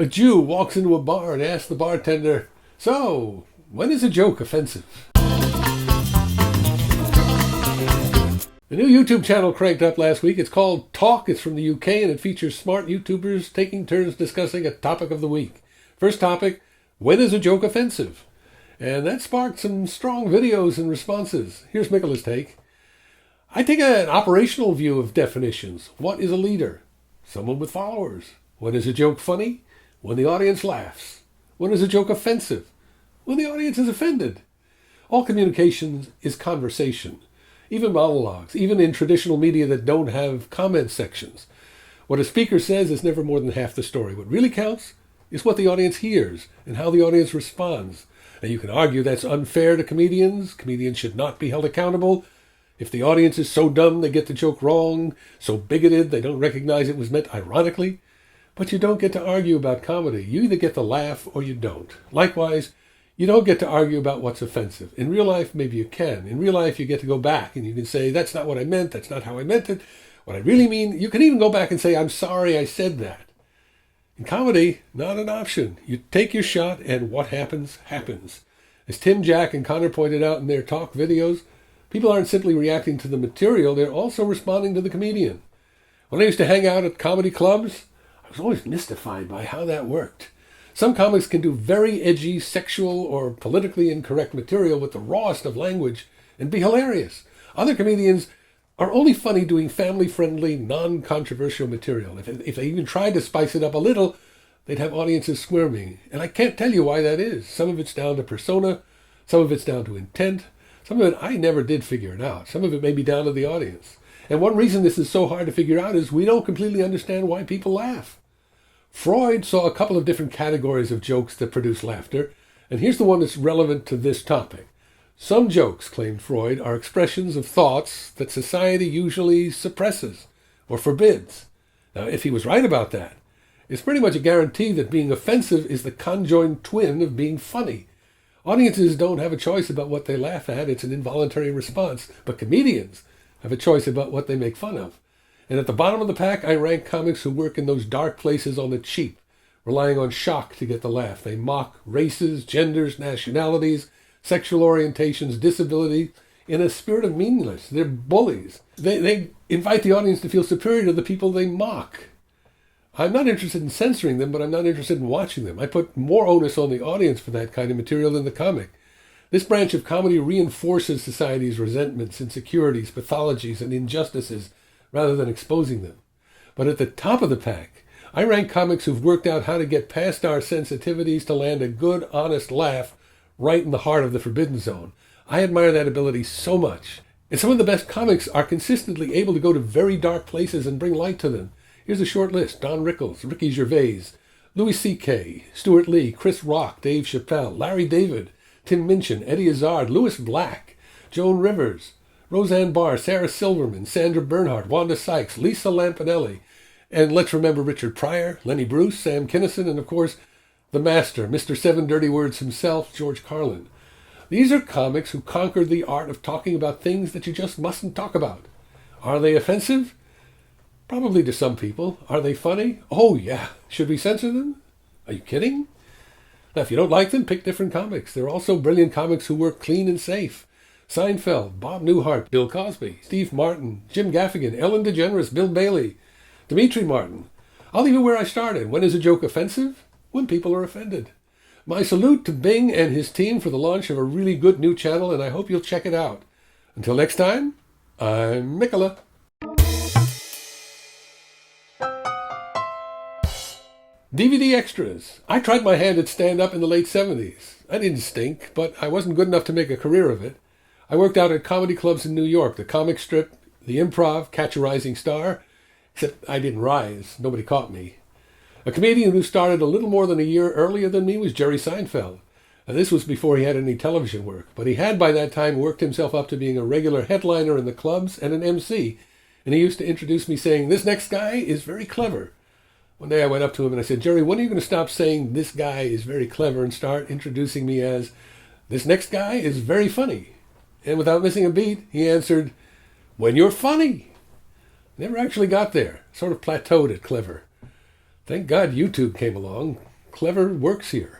A Jew walks into a bar and asks the bartender, "So, when is a joke offensive?" A new YouTube channel cranked up last week. It's called Talk. It's from the UK and it features smart YouTubers taking turns discussing a topic of the week. First topic, when is a joke offensive? And that sparked some strong videos and responses. Here's Mikola's take. I take an operational view of definitions. What is a leader? Someone with followers. When is a joke funny? When the audience laughs. When is a joke offensive? When the audience is offended. All communication is conversation. Even monologues, even in traditional media that don't have comment sections. What a speaker says is never more than half the story. What really counts is what the audience hears and how the audience responds. Now you can argue that's unfair to comedians. Comedians should not be held accountable. If the audience is so dumb they get the joke wrong, so bigoted they don't recognize it was meant ironically. But you don't get to argue about comedy. You either get to laugh or you don't. Likewise, you don't get to argue about what's offensive. In real life, maybe you can. In real life, you get to go back and you can say, that's not what I meant, that's not how I meant it. What I really mean, you can even go back and say, I'm sorry I said that. In comedy, not an option. You take your shot and what happens, happens. As Tim, Jack, and Connor pointed out in their talk videos, people aren't simply reacting to the material, they're also responding to the comedian. When I used to hang out at comedy clubs, I was always mystified by how that worked. Some comics can do very edgy, sexual, or politically incorrect material with the rawest of language and be hilarious. Other comedians are only funny doing family-friendly, non-controversial material. If they even tried to spice it up a little, they'd have audiences squirming. And I can't tell you why that is. Some of it's down to persona, some of it's down to intent, some of it I never did figure it out. Some of it may be down to the audience. And one reason this is so hard to figure out is we don't completely understand why people laugh. Freud saw a couple of different categories of jokes that produce laughter, and here's the one that's relevant to this topic. Some jokes, claimed Freud, are expressions of thoughts that society usually suppresses or forbids. Now, if he was right about that, it's pretty much a guarantee that being offensive is the conjoined twin of being funny. Audiences don't have a choice about what they laugh at. It's an involuntary response. But comedians have a choice about what they make fun of. And at the bottom of the pack, I rank comics who work in those dark places on the cheap, relying on shock to get the laugh. They mock races, genders, nationalities, sexual orientations, disability, in a spirit of meaningless. They're bullies. They invite the audience to feel superior to the people they mock. I'm not interested in censoring them, but I'm not interested in watching them. I put more onus on the audience for that kind of material than the comic. This branch of comedy reinforces society's resentments, insecurities, pathologies, and injustices rather than exposing them. But at the top of the pack, I rank comics who've worked out how to get past our sensitivities to land a good, honest laugh right in the heart of the forbidden zone. I admire that ability so much. And some of the best comics are consistently able to go to very dark places and bring light to them. Here's a short list. Don Rickles, Ricky Gervais, Louis C.K., Stuart Lee, Chris Rock, Dave Chappelle, Larry David, Tim Minchin, Eddie Izzard, Louis Black, Joan Rivers, Roseanne Barr, Sarah Silverman, Sandra Bernhardt, Wanda Sykes, Lisa Lampanelli, and let's remember Richard Pryor, Lenny Bruce, Sam Kinison, and of course, the master, Mr. Seven Dirty Words himself, George Carlin. These are comics who conquered the art of talking about things that you just mustn't talk about. Are they offensive? Probably to some people. Are they funny? Oh yeah. Should we censor them? Are you kidding? Now, if you don't like them, pick different comics. There are also brilliant comics who work clean and safe. Seinfeld, Bob Newhart, Bill Cosby, Steve Martin, Jim Gaffigan, Ellen DeGeneres, Bill Bailey, Dimitri Martin. I'll leave it where I started. When is a joke offensive? When people are offended. My salute to Bing and his team for the launch of a really good new channel, and I hope you'll check it out. Until next time, I'm Mikola. DVD extras. I tried my hand at stand-up in the late 70s. I didn't stink, but I wasn't good enough to make a career of it. I worked out at comedy clubs in New York, the Comic Strip, the Improv, Catch a Rising Star, except I didn't rise. Nobody caught me. A comedian who started a little more than a year earlier than me was Jerry Seinfeld. Now, this was before he had any television work, but he had by that time worked himself up to being a regular headliner in the clubs and an MC, and he used to introduce me saying, "This next guy is very clever." One day I went up to him and I said, "Jerry, when are you going to stop saying this guy is very clever and start introducing me as this next guy is very funny?" And without missing a beat, he answered, "When you're funny." Never actually got there. Sort of plateaued at clever. Thank God YouTube came along. clever works here.